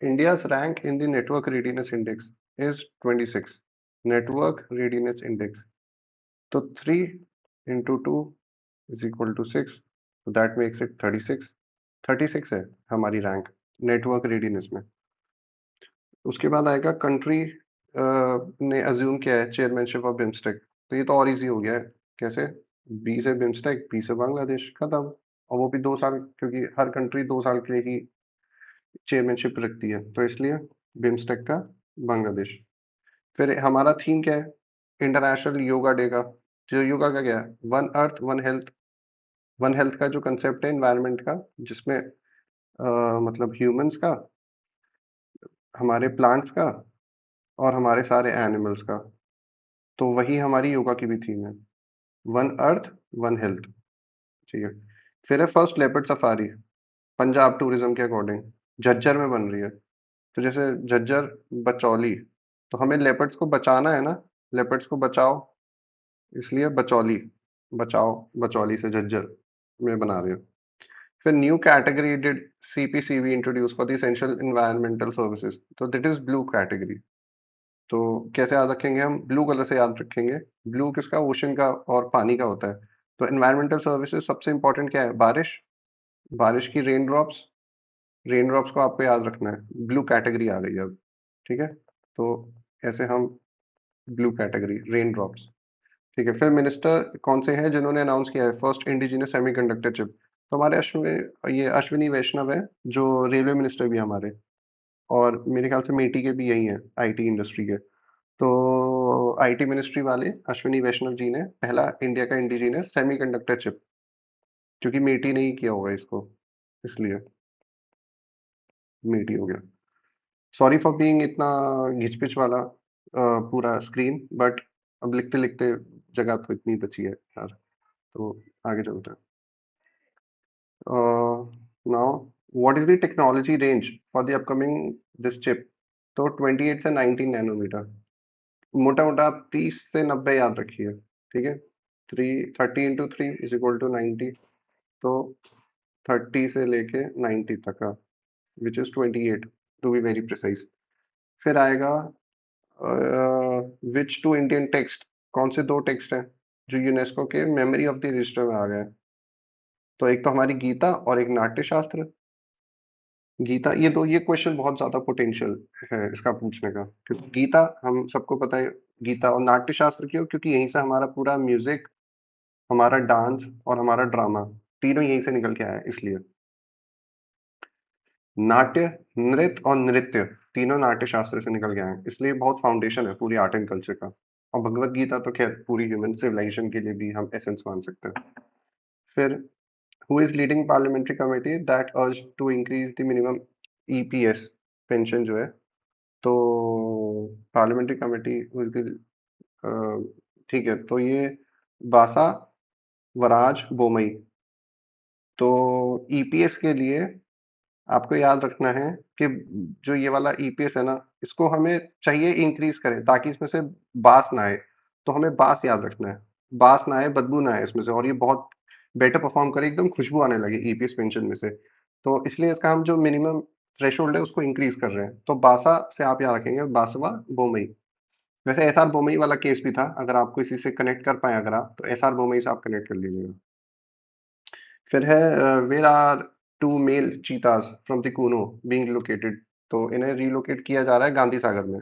India's rank in the Network Readiness Index is 26. Network Readiness Index. So 3 into 2 is equal to 6. So that makes it 36. 36 है हमारी rank network readiness में। उसके बाद आएगा country ने assume किया है चेयरमैनशिप ऑफ बिम्स्टेक। तो ये तो और इजी हो गया है। कैसे? बी से बिम्स्टेक, बी से बांग्लादेश, खत्म। और वो भी 2 साल, क्योंकि हर कंट्री 2 साल के लिए ही चेयरमैनशिप रखती है, तो इसलिए बिम्स्टेक का बांग्लादेश। फिर हमारा थीम क्या है इंटरनेशनल योगा डे का? जो योगा का क्या है, one earth one health. One health का जो कंसेप्ट है एनवायरनमेंट का, जिसमें मतलब ह्यूमंस का, हमारे प्लांट्स का और हमारे सारे एनिमल्स का। तो वही हमारी योगा की भी थीम है, वन अर्थ वन हेल्थ। ठीक है। फिर है first leopard safari Punjab tourism के अकॉर्डिंग, झज्जर में बन रही है। तो जैसे झज्जर बचौली, तो हमें लेपर्ड्स को बचाना है ना, लेपर्ड्स को बचाओ, इसलिए बचौली, बचाओ बचौली से झज्जर में बना रहे हो। फिर new category did CPCB introduce for the essential environmental services, तो दैट इज ब्लू कैटेगरी। तो कैसे याद रखेंगे हम? ब्लू कलर से याद रखेंगे। ब्लू किसका? ओशन का और पानी का होता है। तो एनवायरमेंटल सर्विसेज सबसे इंपॉर्टेंट क्या है? बारिश। बारिश की रेन ड्रॉप्स, रेन ड्रॉप्स को आपको याद रखना है। ब्लू कैटेगरी आ गई है अब। ठीक है। तो ऐसे हम ब्लू कैटेगरी रेन ड्रॉप्स। ठीक है। फिर मिनिस्टर कौन से हैं जिन्होंने अनाउंस किया है फर्स्ट इंडिजिनस सेमीकंडक्टर चिप? तो हमारे अश्विनी, ये अश्विनी वैष्णव है, जो रेलवे मिनिस्टर भी हैं हमारे, और मेरे ख्याल से मेटी के भी यही हैं, आईटी इंडस्ट्री के। तो आईटी मिनिस्ट्री वाले अश्विनी वैष्णव जी ने पहला इंडिया का इंडिजिनस सेमीकंडक्टर चिप, क्योंकि मेटी ने ही किया होगा इसको, इसलिए मेटी हो गया। सॉरी फॉर बीइंग इतना घिचपिच वाला पूरा स्क्रीन, बट अब लिखते लिखते जगह तो इतनी बची है यार, तो आगे चलते हैं। Now what is the technology range for the upcoming this chip? तो 28 से 19 नैनोमीटर। मोटा मोटा आप 30 से 90 याद रखिए। ठीक है। 30 इंटू 3 इज इक्वल टू 90। तो 30 से लेके 90 तक का, which is 28 to be very precise. फिर आएगा विच टू इंडियन टेक्स्ट, कौन से दो टेक्स्ट हैं जो यूनेस्को के मेमोरी ऑफ द रजिस्टर में आ गए? तो एक तो हमारी गीता और एक नाट्य शास्त्र। गीता, ये दो, ये क्वेश्चन बहुत ज्यादा पोटेंशियल है इसका पूछने का, क्योंकि गीता हम सबको पता है। गीता और नाट्य शास्त्र क्यों? क्योंकि यहीं से हमारा पूरा म्यूजिक, हमारा डांस और हमारा ड्रामा तीनों यहीं से निकल के आया है, इसलिए नाट्य, नृत्य और नृत्य तीनों नाट्य शास्त्र से निकल के आए हैं, इसलिए बहुत फाउंडेशन है पूरी आर्ट एंड कल्चर का। और भगवत गीता तो खैर पूरी ह्यूमन सिविलाइजेशन के लिए भी हम एसेंस मान सकते हैं। फिर who is leading parliamentary committee that urge to increase the minimum EPS pension जो है? तो पार्लियामेंट्री कमेटी ठीक है, तो ये बासा वराज बोमई। तो ईपीएस के लिए आपको याद रखना है कि जो ये वाला ईपीएस है ना, इसको हमें चाहिए इंक्रीज करें ताकि इसमें से बास ना आए। तो हमें बास याद रखना है, बास ना आए, बदबू ना आए इसमें से, और ये बहुत बेटर परफॉर्म करे, एकदम खुशबू आने लगे ईपीएस पेंशन में से। तो इसलिए इसका हम जो मिनिमम थ्रेशोल्ड है उसको इंक्रीज कर रहे हैं। तो बासा से आप याद रखेंगे बासवा बोमई। वैसे एसआर बोमई वाला केस भी था, अगर आपको इसी से कनेक्ट कर पाए अगर आप, तो एसआर बोमई से आप कनेक्ट कर लीजिएगा। फिर है where are two male cheetahs from the Kuno being relocated? तो इन्हें रिलोकेट किया जा रहा है गांधी सागर में।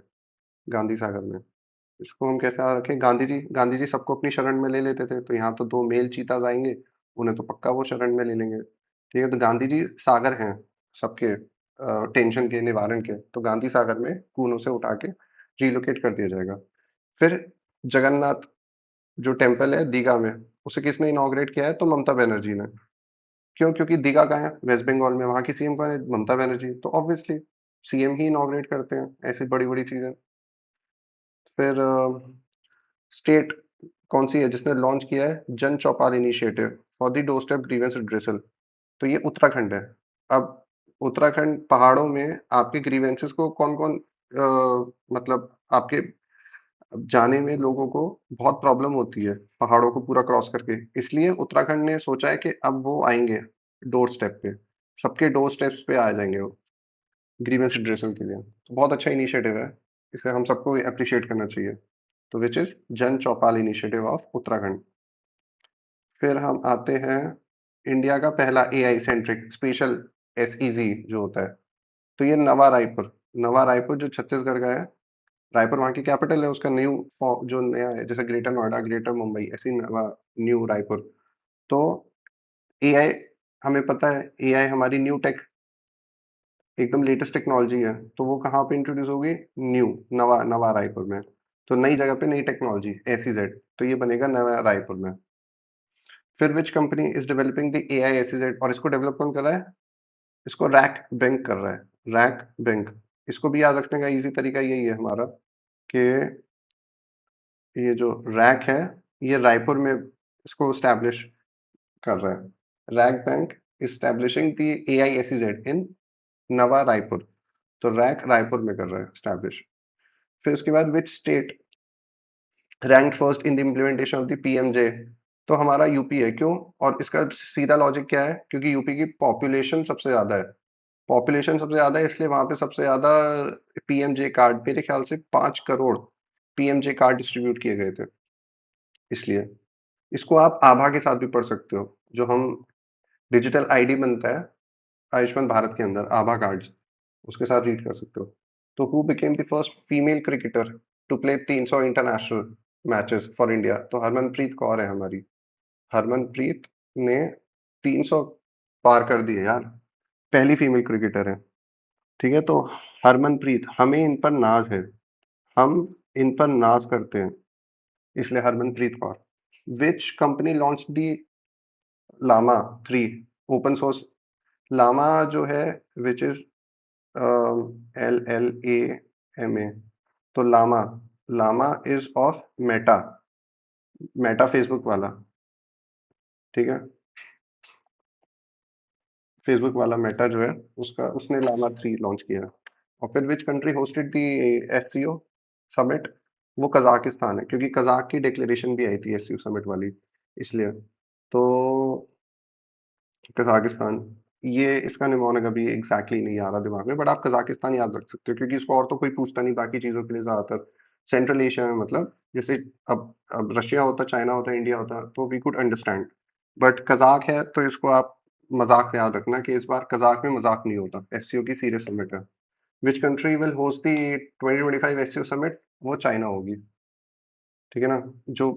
गांधी सागर में। इसको हम कैसे याद रखें? गांधी जी, गांधी जी सबको अपनी शरण में ले लेते थे, तो यहाँ तो दो मेल चीताज आएंगे, उन्हें तो पक्का वो शरण में ले लेंगे। ठीक है। तो गांधी जी सागर हैं सबके टेंशन के निवारण के, तो गांधी सागर में कूनो से उठा के रिलोकेट कर दिया जाएगा। फिर जगन्नाथ जो टेम्पल है दीघा में, उसे किसने इनॉग्रेट किया है? तो ममता बनर्जी ने। क्यों? क्योंकि दीघा कहाँ है? वेस्ट बंगाल में, वहां की सीएम कौन है? ममता बनर्जी। तो ऑब्वियसली सीएम ही इनॉग्रेट करते हैं ऐसी बड़ी बड़ी चीजें। फिर स्टेट कौन सी है जिसने लॉन्च किया है Jan Chaupal initiative for the doorstep grievance redressal? तो ये उत्तराखंड है। अब उत्तराखंड पहाड़ों में आपके ग्रीवेंसेस को कौन कौन मतलब आपके जाने में लोगों को बहुत प्रॉब्लम होती है पहाड़ों को पूरा क्रॉस करके, इसलिए उत्तराखंड ने सोचा है कि अब वो आएंगे डोर स्टेप पे, सबके डोर स्टेप्स पे आ जाएंगे वो। ग्रीवेंस रिड्रेसल के लिए। तो बहुत अच्छा इनिशिएटिव है, इसे हम सबको अप्रिशिएट करना चाहिए। तो विच इज जन चौपाल इनिशिएटिव ऑफ उत्तराखंड। फिर हम आते हैं इंडिया का पहला एआई सेंट्रिक स्पेशल एसईजी जो होता है, तो ये नवा रायपुर। नवा रायपुर जो छत्तीसगढ़ का है, रायपुर वहाँ की कैपिटल है, उसका न्यू जो नया है, जैसे ग्रेटर नोएडा, ग्रेटर मुंबई, ऐसी नवा न्यू रायपुर। तो एआई, हमें पता है एआई हमारी न्यू टेक, एकदम लेटेस्ट टेक्नोलॉजी है, तो वो कहाँ पे इंट्रोड्यूस होगी? न्यू, नवा नवा रायपुर में। तो नई जगह पे नई टेक्नोलॉजी एसीजेड, तो ये बनेगा नवा रायपुर में। फिर which company is developing the AI ACZ, और इसको डेवलप कौन कर रहा है? इसको रैक बैंक कर रहा है, रैक बैंक। इसको भी याद रखने का इजी तरीका यही है हमारा, कि ये जो रैक है, ये रायपुर में इसको स्टैब्लिश कर रहा है। Rack bank establishing the AI SEZ in Nava Raipur. तो रैक रायपुर में कर रहा है स्टैब्लिश। फिर उसके बाद which state rank first in the implementation of the PMJ, तो हमारा यूपी है। क्यों? और इसका सीधा लॉजिक क्या है? क्योंकि यूपी की पॉपुलेशन सबसे ज्यादा है। पॉपुलेशन सबसे ज्यादा है, इसलिए वहां पे सबसे ज्यादा पीएमजे कार्ड, मेरे ख्याल से 5 करोड़ पीएमजे कार्ड डिस्ट्रीब्यूट किए गए थे। इसलिए इसको आप आभा के साथ भी पढ़ सकते हो, जो हम डिजिटल आईडी बनता है आयुष्मान भारत के अंदर, आभा कार्ड्स, उसके साथ रीड कर सकते हो। तो who became the first female cricketer to play 300 international matches for India, तो हरमनप्रीत कौर है हमारी। हरमनप्रीत ने 300 पार कर दिए यार, पहली फीमेल क्रिकेटर है। ठीक है, तो हरमनप्रीत, हमें इन पर नाज है, हम इन पर नाज करते हैं, इसलिए Harmanpreet Kaur. Which company launch the Llama 3 open source? Llama जो है, विच इज LLAMA, तो Llama, Llama is of Meta, Meta Facebook वाला। ठीक है, फेसबुक वाला मेटा जो है, उसका उसने लामा 3 लॉन्च किया। और फिर which country hosted the SCO summit? वो कजाकिस्तान है, क्योंकि कजाक की डिक्लेरेशन भी आई थी एससीओ समिट वाली, इसलिए। तो कजाकिस्तान, ये इसका निमोनिक अभी एग्जैक्टली नहीं आ रहा दिमाग में, बट आप कजाकिस्तान याद रख सकते हो, क्योंकि इसको और तो कोई पूछता नहीं बाकी चीजों के लिए ज्यादातर। सेंट्रल एशिया में, मतलब जैसे अब रशिया होता, चाइना होता, इंडिया होता, तो we could understand. But Kazakh है, तो इसको आप मजाक से याद रखना कि इस बार कजाक में मजाक नहीं होता, एससीओ की सीरियस समिट है। Which country will host the 2025 SCO summit? वो चाइना होगी। ठीक है ना, जो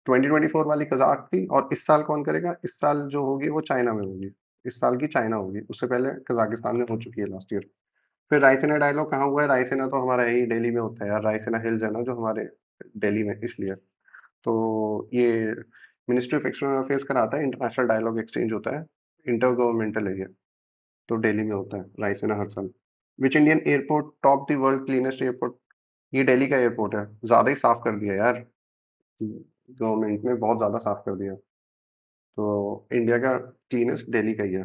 2024 वाली कजाक थी, और इस साल कौन करेगा? इस साल जो होगी वो चाइना में होगी, इस साल की चाइना होगी, उससे पहले कजाकिस्तान में हो चुकी है लास्ट ईयर। फिर रायसीना डायलॉग कहाँ हुआ है? रायसीना तो हमारा यही दिल्ली में होता है यार, रायसीना हिल्स है ना जो हमारे दिल्ली में, इसलिए। तो ये मिनिस्ट्री ऑफ एक्सटर्नल अफेयर्स कराता है, इंटरनेशनल डायलॉग एक्सचेंज होता है, इंटर गवर्नमेंटल है ये, तो दिल्ली में होता है रायसीना हर साल। Which Indian airport top the world cleanest airport? ये दिल्ली का एयरपोर्ट है, ज्यादा ही साफ कर दिया यार, गवर्नमेंट ने बहुत ज्यादा साफ कर दिया। तो इंडिया का क्लीनेस्ट दिल्ली का ही है।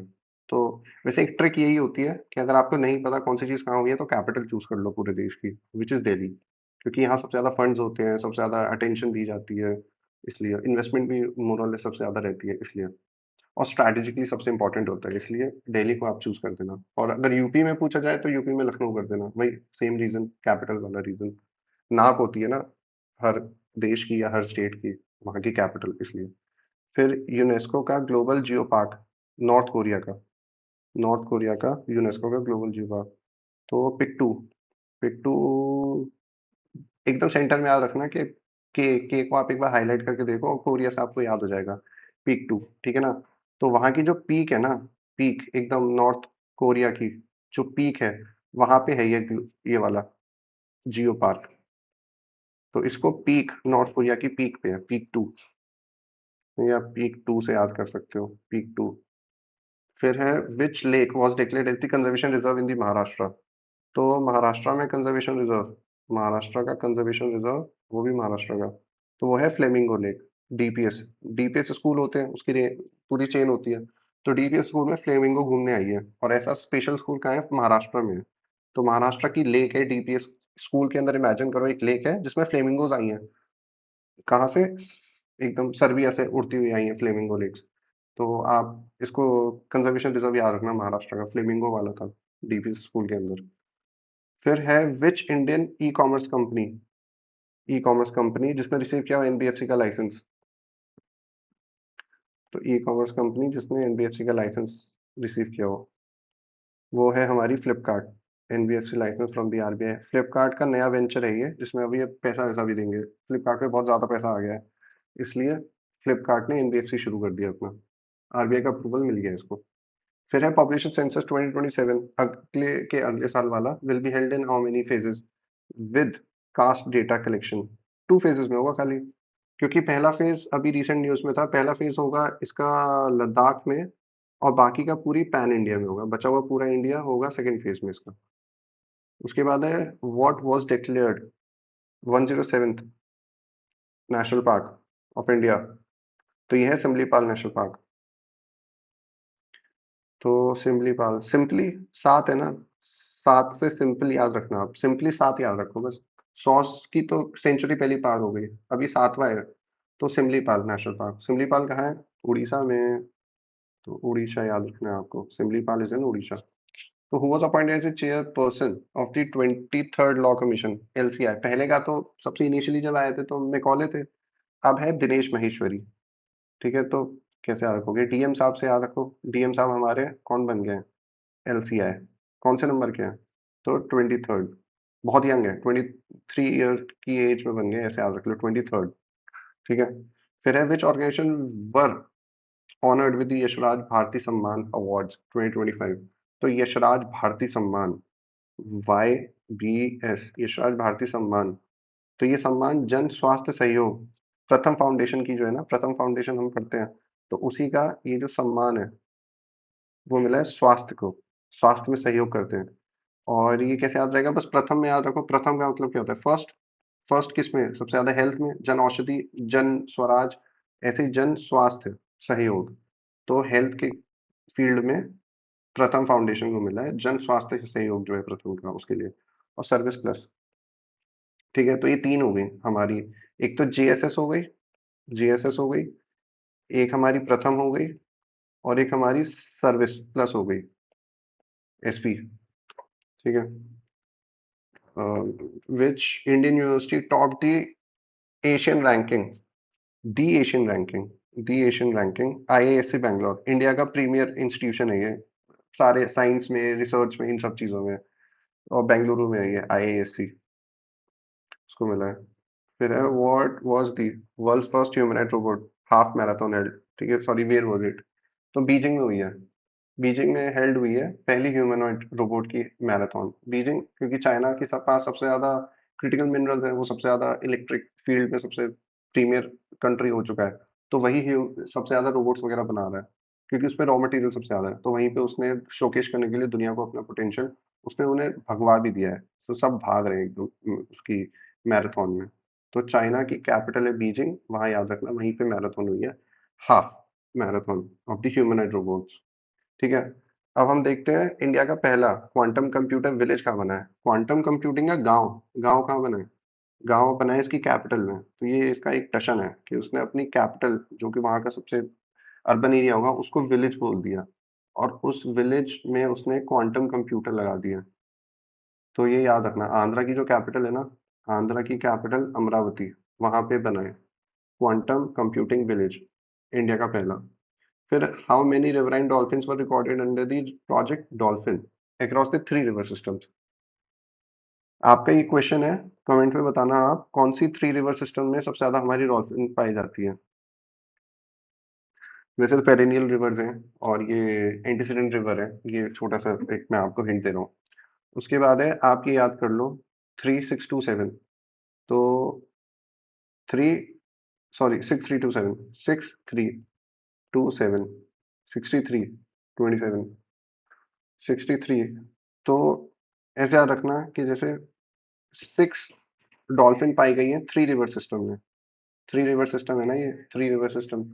तो वैसे एक ट्रिक यही होती है कि अगर आपको नहीं पता कौन सी चीज कहाँ हुई है, तो कैपिटल चूज कर लो पूरे देश की, विच इज दिल्ली, क्योंकि यहाँ सबसे ज्यादा फंड्स होते हैं, सबसे ज्यादा अटेंशन दी जाती है, इसलिए इन्वेस्टमेंट भी मोरल सबसे ज्यादा रहती है, इसलिए। और स्ट्रैटेजिकली सबसे इंपॉर्टेंट होता है, इसलिए दिल्ली को आप चूज कर देना। और अगर यूपी में पूछा जाए, तो यूपी में लखनऊ कर देना, वही सेम रीजन, कैपिटल वाला रीजन। नाक होती है ना हर देश की या हर स्टेट की, वहाँ की कैपिटल, इसलिए। फिर यूनेस्को का global geo park, north Korea का, नॉर्थ कोरिया का यूनेस्को का ग्लोबल जियो पार्क, तो पिक्टू, पिक्टू एकदम सेंटर में याद रखना कि के को आप एक बार हाईलाइट करके देखो, और कोरिया से आपको याद हो जाएगा, पीक टू। ठीक है ना, तो वहां की जो पीक है ना, पीक एकदम नॉर्थ कोरिया की जो पीक है, वहां पे है ये वाला जियो पार्क। तो इसको पीक, नॉर्थ कोरिया की पीक पे है, पीक टू, या पीक टू से याद कर सकते हो, पीक टू। फिर है which lake was declared as the conservation reserve in the Maharashtra? तो महाराष्ट्र में कंजर्वेशन रिजर्व, महाराष्ट्र का कंजर्वेशन रिजर्व, वो भी महाराष्ट्र का, तो वो है flamingo lake. DPS, DPS school होते हैं, उसकी पूरी चेन होती है, तो डीपीएस स्कूल में फ्लेमिंगो घूमने आई है, और ऐसा स्पेशल स्कूल कहाँ है? महाराष्ट्र में है। तो महाराष्ट्र की लेक है डीपीएस स्कूल के अंदर, इमेजिन करो एक लेक है जिसमें फ्लेमिंगोज आई हैं। कहाँ से? एकदम सर्बिया से उड़ती हुई आई हैं फ्लेमिंगो लेक्स। तो आप इसको कंजर्वेशन रिजर्व याद रखना, महाराष्ट्र का फ्लेमिंगो वाला था। डीपी स्कूल के अंदर। फिर है which Indian e commerce company जिसने रिसीव किया हो एनबीएफसी का लाइसेंस। तो ई कॉमर्स कंपनी जिसने एनबीएफसी का लाइसेंस रिसीव किया हो वो है हमारी Flipkart. NBFC licence from the RBI. Flipkart का नया वेंचर है ये, जिसमें अभी ये पैसा वैसा भी देंगे। फ्लिपकार्ट पे बहुत ज़्यादा पैसा आ गया है, इसलिए फ्लिपकार्ट ने एनबीएफसी शुरू कर दिया अपना। आरबीआई का अप्रूवल मिल गया इसको। फिर है पॉपुलेशन सेंसस 2027, अगले साल वाला, will be held in how many phases with caste data collection. 2 phases में होगा खाली, क्योंकि पहला फेज अभी रिसेंट न्यूज में था। पहला फेज होगा इसका लद्दाख में, और बाकी का पूरी पैन इंडिया में होगा। बचा हुआ पूरा इंडिया होगा सेकंड फेज में इसका। उसके बाद है what was declared 107th national park of India. तो ये है सिमलीपाल नेशनल पार्क। तो सिमलीपाल, सिंपली 7 है ना, 7 से सिंपल याद रखना। आप सिंपली 7 याद रखो बस। 100 की तो सेंचुरी पहली पार हो गई, अभी 7वां है। तो सिमलीपाल नेशनल पार्क, सिमलीपाल कहाँ है? उड़ीसा में। तो उड़ीसा याद रखना है आपको, सिमलीपाल इज इन उड़ीसा। तो who was appointed as a chairperson of the 23rd law commission LCI. पहले का तो सबसे इनिशियली जब आए थे तो मैकॉले थे, अब है दिनेश महेश्वरी। ठीक है, तो कैसे याद रखोगे? डीएम साहब से याद रखो। डीएम साहब हमारे कौन बन गए? एलसीआई। कौन से नंबर के हैं? तो 23rd। बहुत यंग है, 23 ईयर की एज में बन गए, ऐसे याद रख लो, 23rd। ठीक है। फिर है which organisation were honoured with Yashraj Bharati Samman awards 2025। तो Yashraj Bharati Samman, Y B S, Yashraj Bharati Samman. तो ये सम्मान जन स्वास्थ्य सहयोग प्रथम फाउंडेशन की, जो है ना, प्रथम फाउंडेशन हम पढ़ते हैं, तो उसी का ये जो सम्मान है वो मिला है स्वास्थ्य को। स्वास्थ्य में सहयोग करते हैं। और ये कैसे याद रहेगा? बस प्रथम में याद रखो। प्रथम का मतलब क्या होता है? फर्स्ट। फर्स्ट किस में? सबसे ज्यादा हेल्थ में, जन औषधि, जन स्वराज, ऐसे ही जन स्वास्थ्य सहयोग। तो हेल्थ के फील्ड में प्रथम फाउंडेशन को मिला है जन स्वास्थ्य सहयोग, जो है प्रथम का, उसके लिए। और सर्विस प्लस। ठीक है, तो ये 3 हो गई हमारी। एक तो जीएसएस हो गई, जीएसएस हो गई, एक हमारी प्रथम हो गई, और एक हमारी सर्विस प्लस हो गई, एसपी। ठीक है। Which Indian university top the Asian ranking, the Asian ranking, the Asian ranking, IISc Bangalore. India का प्रीमियर इंस्टीट्यूशन है ये, सारे साइंस में, रिसर्च में, इन सब चीजों में। और बेंगलुरु में है ये आईआईएससी, उसको मिला है। फिर है what was the world first humanoid robot half marathon held. ठीक है, सॉरी, वेयर वाज इट? तो बीजिंग में हुई है। बीजिंग में हेल्ड हुई है पहली ह्यूमनॉइड रोबोट की मैराथन। बीजिंग, क्योंकि चाइना के पास सबसे ज्यादा क्रिटिकल मिनरल्स है, वो सबसे ज्यादा इलेक्ट्रिक फील्ड में सबसे प्रीमियर कंट्री हो चुका है। तो वही सबसे ज्यादा रोबोट्स वगैरह बना रहा है, क्योंकि उसमें रॉ मटेरियल सबसे ज्यादा है। तो वहीं पे उसने शोकेश करने के लिए दुनिया को अपना पोटेंशियल, उसने उन्हें भगवा भी दिया है। तो सब भाग रहे हैं एकदम उसकी मैराथन में। तो चाइना की कैपिटल है बीजिंग, वहां याद रखना, वहीं पे मैराथन हुई है, half marathon of the humanoid robots. ठीक है। अब हम देखते हैं इंडिया का पहला क्वांटम कंप्यूटर विलेज कहाँ बना है। क्वांटम कंप्यूटिंग का गांव, गांव कहाँ बना है? गांव बना है इसकी कैपिटल में। तो ये इसका एक टशन है कि उसने अपनी कैपिटल, जो कि वहां का सबसे अर्बन एरिया होगा, उसको विलेज बोल दिया, और उस विलेज में उसने क्वांटम कंप्यूटर लगा दिया। तो ये याद रखना, आंध्रा की जो कैपिटल है ना, आंध्रा की कैपिटल अमरावती, वहां पे बना है क्वांटम कंप्यूटिंग विलेज, इंडिया का पहला। फिर how many riverine dolphins were recorded under the project dolphin across the 3 river systems. आपका ये क्वेश्चन है, कमेंट में बताना आप कौन सी 3 रिवर सिस्टम में सबसे ज्यादा हमारी डॉल्फिन पाई जाती है। वैसे तो पेरिनियल रिवर्स हैं, और ये एंटीसीडेंट रिवर है। ये छोटा सा एक मैं आपको हिंट दे रहा हूँ। उसके बाद है, आप ये याद कर लो, 3627। तो 3, सॉरी, 6327, 6327, 6327, 63। तो ऐसे याद रखना कि जैसे 6 डॉल्फिन पाई गई है 3 रिवर सिस्टम में। 3 रिवर सिस्टम है ना ये, 3 रिवर सिस्टम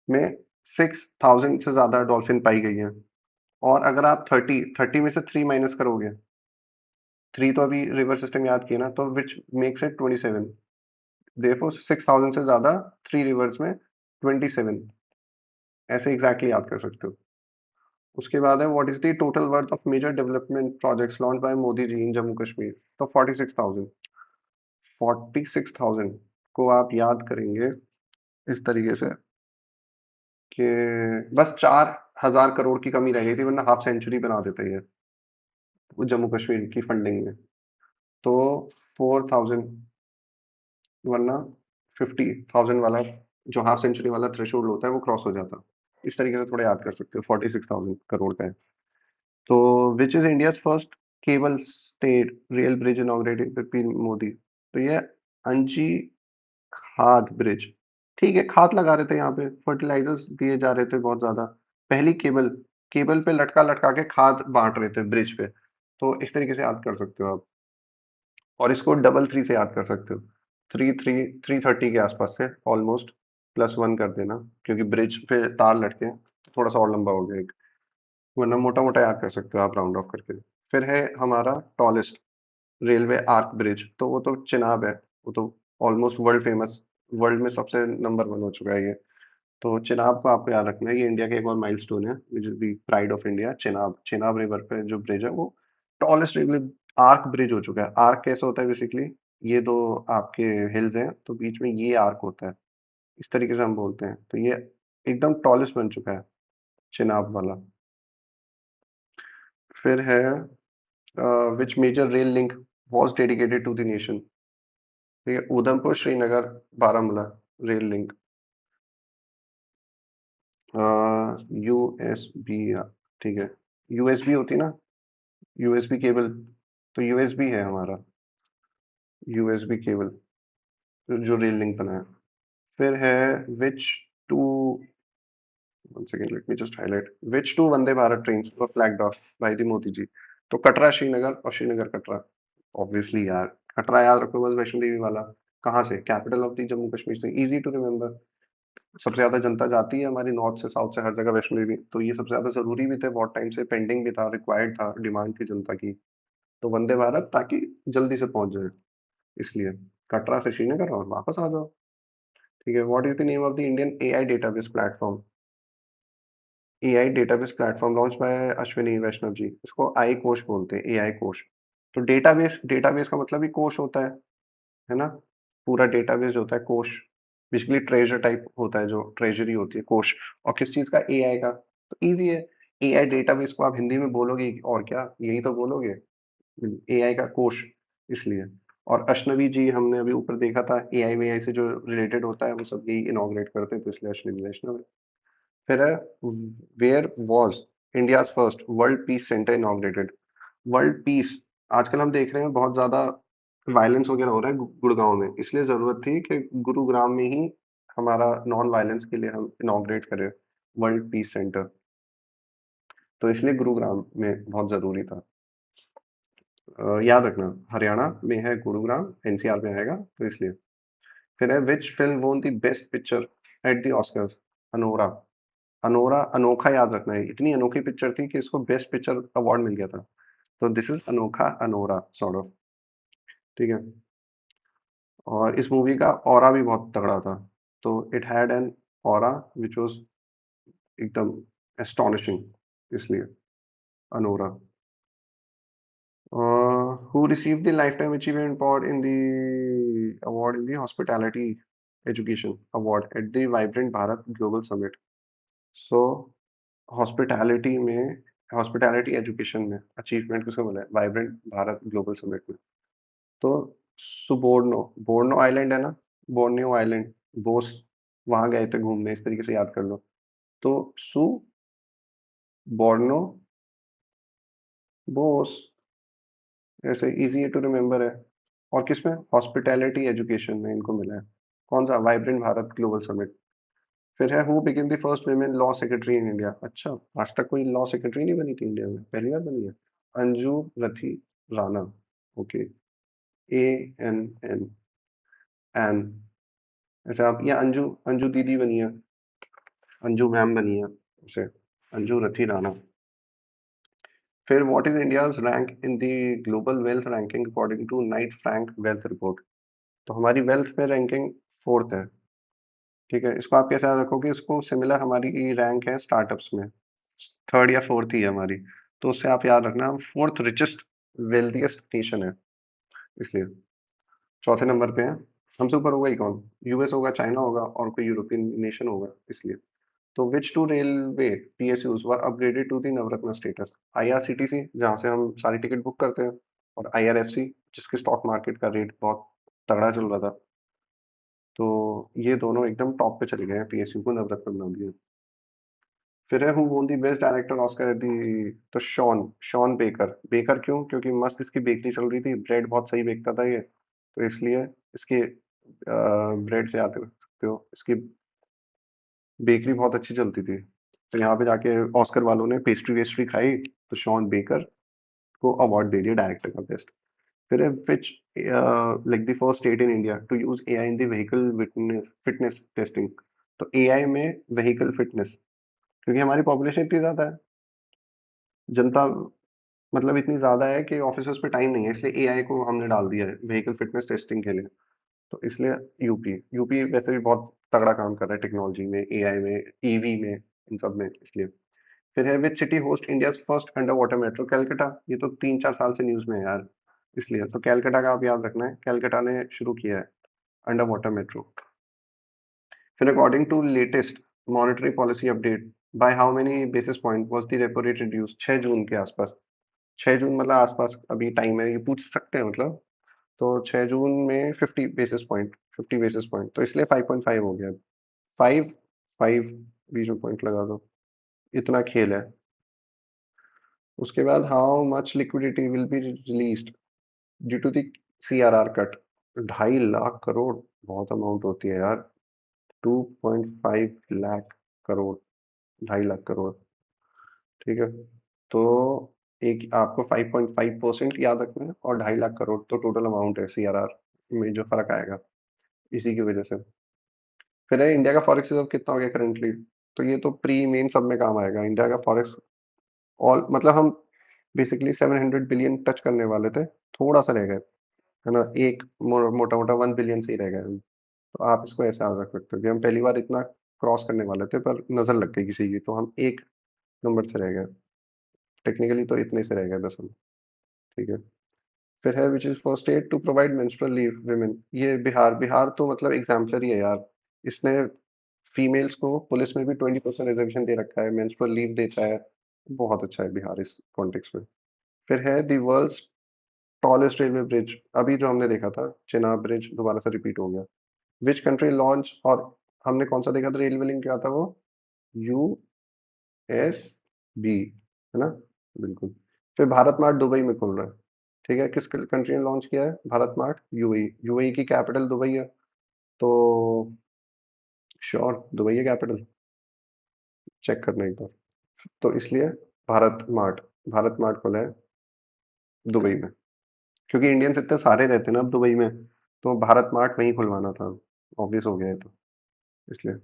में 6000 से ज्यादा डॉल्फिन पाई गई है। और अगर आप 30 में से 3 माइनस करोगे, 3 तो अभी रिवर सिस्टम याद किया ना, तो विच मेक्स इट 27। देयरफॉर 6000 से ज्यादा 3 रिवर्स में 27, ऐसे एग्जैक्टली याद कर सकते हो। उसके बाद है what is the total worth of major development projects launch by Modi ji in Jammu Kashmir. तो 46,000, 46,000 को आप याद करेंगे इस तरीके से कि बस 4,000 करोड़ की कमी रह गई थी, वरना हाफ सेंचुरी बना देते ये वो जम्मू कश्मीर की फंडिंग में। तो 4,000 वरना 50,000 वाला जो हाफ सेंचुरी वाला थ्रेशोल्ड होता है वो क्रॉस हो जाता। इस तरीके से थोड़ा याद कर सकते हो, 46,000 करोड़ का है। तो which is India first cable stayed rail bridge inaugurated by PM Modi. तो ये अंजी खाद ब्रिज, ठीक है, खाद लगा रहे थे यहाँ पे, फर्टिलाइजर्स दिए जा रहे थे बहुत ज्यादा। पहली केबल, केबल पे लटका लटका के खाद बांट रहे थे ब्रिज पे। तो इस तरीके से याद कर सकते हो आप। और इसको डबल थ्री से याद कर सकते हो, 330 के आसपास से ऑलमोस्ट, +1 कर देना क्योंकि ब्रिज पे तार लटके हैं, तो थोड़ा सा और लंबा हो गया एक, वरना मोटा मोटा याद कर सकते हो आप राउंड ऑफ करके। फिर है हमारा टॉलेस्ट रेलवे आर्क ब्रिज, तो वो तो चिनाब है, वो तो ऑलमोस्ट वर्ल्ड फेमस, वर्ल्ड में सबसे नंबर 1 हो चुका है ये। तो चिनाब को आपको याद रखना है, ये इंडिया का एक और माइलस्टोन है, which is the pride of India. Chenab, Chenab river पे जो ब्रिज है वो टॉलेस्ट रेलवे आर्क ब्रिज हो चुका है। आर्क कैसे होता है बेसिकली, ये दो आपके हिल्स हैं तो बीच में ये आर्क होता है, इस तरीके से हम बोलते हैं। तो ये एकदम टॉलेस्ट बन चुका है चिनाब वाला। फिर है which major rail link was dedicated to the nation। ठीक है, Udhampur Srinagar Baramulla rail link, USB, ठीक है, यूएसबी होती ना, यूएसबी केबल, तो यूएसबी है हमारा, यूएसबी केबल जो रेल लिंक बना है। फिर है which two, one second let me just highlight, which two Vande Bharat train were flagged off by the Modi ji. तो कटरा श्रीनगर और श्रीनगर कटरा, ऑब्वियसली यार, कटरा याद रखो बस, वैष्णो देवी वाला। कहाँ से, capital of the Jammu Kashmir से, इजी टू रिमेम्बर। सबसे ज्यादा जनता जाती है हमारी नॉर्थ से साउथ से हर जगह वैष्णो देवी, तो ये सबसे ज्यादा जरूरी भी थे, बहुत टाइम से पेंडिंग भी था, रिक्वायर्ड था, डिमांड थी जनता की। तो वंदे भारत ताकि जल्दी से पहुंच जाए, इसलिए कटरा से श्रीनगर और वापस आ जाओ। ठीक है, what is the name of the Indian AI database platform. AI database platform launch by Ashwini Vaishnaw ji, इसको आई कोश बोलते हैं, एआई कोश। तो डेटाबेस, डेटाबेस का मतलब ही कोश होता है ना, पूरा डेटाबेस जो होता है कोश, बेसिकली ट्रेजर टाइप होता है, जो ट्रेजरी होती है कोश। और किस चीज का, एआई का, तो इजी है। एआई डेटाबेस को आप हिंदी में बोलोगे और क्या, यही तो बोलोगे, एआई का कोश, इसलिए। और अश्नवी जी हमने अभी ऊपर देखा था, एआई वेआई से जो रिलेटेड होता है वो सब यही इनॉग्रेट करते हैं, तो इसलिए अश्विनी वैष्णव है। फिर है where was India's first world peace centre inaugurated. World peace, आजकल हम देख रहे हैं बहुत ज्यादा वायलेंस वगैरह हो रहा है गुड़गांव में, इसलिए जरूरत थी कि गुरुग्राम में ही हमारा नॉन वायलेंस के लिए हम इनॉग्रेट करें वर्ल्ड पीस सेंटर, तो इसलिए गुरुग्राम में बहुत जरूरी था। याद रखना, हरियाणा में है गुरुग्राम, एनसीआर में आएगा, तो इसलिए। फिर है which film won the best picture at the Oscars. Anora, Anora, अनोखा याद रखना है, इतनी अनोखी पिक्चर थी कि इसको बेस्ट पिक्चर अवार्ड मिल गया था। तो दिस इज अनोखा, अनोरा सॉर्ट ऑफ, ठीक है। और इस मूवी का ऑरा भी बहुत तगड़ा था, तो it had an aura which was एकदम एस्टोनिशिंग, इसलिए Anora. Who received the Lifetime Achievement Award in the Hospitality Education Award at the Vibrant Bharat Global Summit? So hospitality में, हॉस्पिटैलिटी एजुकेशन में अचीवमेंट किसको मिला है वाइब्रेंट भारत ग्लोबल समिट में। तो सुबोर्नो, बोर्नो island है ना, बोर्नियो आइलैंड, बोस वहां गए थे घूमने, इस तरीके से याद कर लो। तो सु बोर्नो बोस, ऐसे इजी टू रिमेम्बर है। और किसमें, हॉस्पिटैलिटी एजुकेशन में इनको मिला है। कौन सा, वाइब्रेंट भारत ग्लोबल समिट। फिर है who became the first women law secretary in India. अच्छा, आज तक कोई लॉ सेक्रेटरी नहीं बनी थी इंडिया में, पहली बार बनी है। अंजू रथी राणा, ओके, ANN, ऐसे आप, या अंजू, अंजू दीदी बनी है, अंजू मैम बनी है, ऐसे अंजू रथी राणा। फिर what is India's rank in the global wealth ranking according to Knight Frank wealth report. तो हमारी वेल्थ में रैंकिंग 4th है, ठीक है। इसको आप कैसे याद रखोगे, इसको सिमिलर हमारी रैंक है स्टार्टअप्स में, थर्ड या फोर्थ ही है हमारी। तो उससे आप याद रखना हम फोर्थ रिचेस्ट वेल्थिएस्ट नेशन है इसलिए। चौथे नंबर पे है। हमसे ऊपर होगा ही कौन? यूएस होगा, चाइना होगा और कोई यूरोपियन नेशन होगा इसलिए। तो which two railway PSUs were upgraded to the Navratna status? IRCTC जहाँ से हम सारी टिकट बुक करते हैं, और आईआरएफसी जिसके स्टॉक मार्केट का रेट बहुत तगड़ा चल रहा था। तो ये दोनों एकदम टॉप पे चले गए हैं, पीएसयू को नवरत्न बना दिया। फिर है हु वोन the best director Oscar at the, तो शॉन शॉन बेकर। बेकर क्यों? क्योंकि मस्त इसकी बेकरी चल रही थी, ब्रेड बहुत सही बेकता था ये, तो इसलिए इसके ब्रेड से याद रख सकते हो, इसकी बेकरी बहुत अच्छी चलती थी। तो यहाँ पे जाके ऑस्कर वालों ने पेस्ट्री वेस्ट्री खाई, तो शॉन बेकर को अवार्ड दे दिया डायरेक्टर का बेस्ट। फिर है which like the first state in India to use AI in the vehicle fitness testing? तो एआई में व्हीकल फिटनेस, क्योंकि हमारी पॉपुलेशन इतनी ज्यादा है, जनता मतलब इतनी ज्यादा है कि ऑफिसर्स पे टाइम नहीं है, इसलिए एआई को हमने डाल दिया है व्हीकल फिटनेस टेस्टिंग के लिए। तो इसलिए यूपी यूपी वैसे भी बहुत तगड़ा काम कर रहा है टेक्नोलॉजी में, एआई में, ईवी में, इन सब में, इसलिए। फिर है which city host India first under water metro? Calcutta. ये तो 3-4 साल से न्यूज में है यार, इसलिए तो कैलकाटा का आप याद रखना है, कैलकाटा ने शुरू किया है अंडर वाटर मेट्रो। फिर according to latest monetary policy update, by how many basis point was the repo rate reduce? 6 जून के आसपास। 6 जून मतलब आसपास अभी टाइम है, ये पूछ सकते हैं मतलब। तो 6 जून में 50 बेसिस पॉइंट, तो इसलिए 5.5 हो गया। 5 5 बीच में पॉइंट लगा दो, इतना खेल है। उसके बाद how much liquidity will be released due to the CRR cut? 2.5 lakh crore बहुत अमाउंट होती है यार। 2.5 लाख करोड़, 2.5 लाख करोड़, ठीक है। तो एक आपको 5.5% याद रखना है, और 2.5 लाख करोड़ तो टोटल अमाउंट है सीआरआर में जो फर्क आएगा इसी की वजह से। फिर है इंडिया का फॉरेक्स रिजर्व कितना हो गया करेंटली? तो ये तो प्री मेन सब में काम आएगा इंडिया का फॉरेक्स। ऑल मतलब हम बेसिकली 700 बिलियन टच करने वाले थे, थोड़ा सा रह गए, है ना, एक मोटा मोटा 1 बिलियन से ही रह गए हम। तो आप इसको ऐसे याद रख सकते हो कि हम पहली बार इतना क्रॉस करने वाले थे, पर नजर लग गई किसी की, तो हम एक नंबर से रह गए। टेक्निकली तो इतने से रह गए बस हम, ठीक है। फिर है which is first state to provide menstrual leave women? ये बिहार। बिहार तो मतलब एग्जाम्पलरी है यार, इसने फीमेल्स को पुलिस में भी 20% रिजर्वेशन दे रखा है, मेंस्ट्रुअल लीव देता है। बहुत अच्छा है बिहार इस कॉन्टेक्स्ट में। फिर है the world's tallest railway bridge, अभी जो हमने देखा था चेनाब ब्रिज दोबारा से रिपीट हो गया। विच कंट्री लॉन्च, और हमने कौन सा देखा था रेलवे लिंक, क्या था वो? यूएसबी, है ना, बिल्कुल। फिर भारत मार्ट दुबई में खुल रहा है, ठीक है। किस कंट्री ने लॉन्च किया है भारत मार्ट? यूएई। यूएई की कैपिटल दुबई है, तो श्योर दुबई है कैपिटल, चेक करना एक बार। तो इसलिए भारत मार्ट खुला है दुबई में, क्योंकि इंडियंस इतने सारे रहते हैं ना अब दुबई में, तो भारत मार्ट वहीं खुलवाना था, ऑब्वियस हो गया है तो, इसलिए।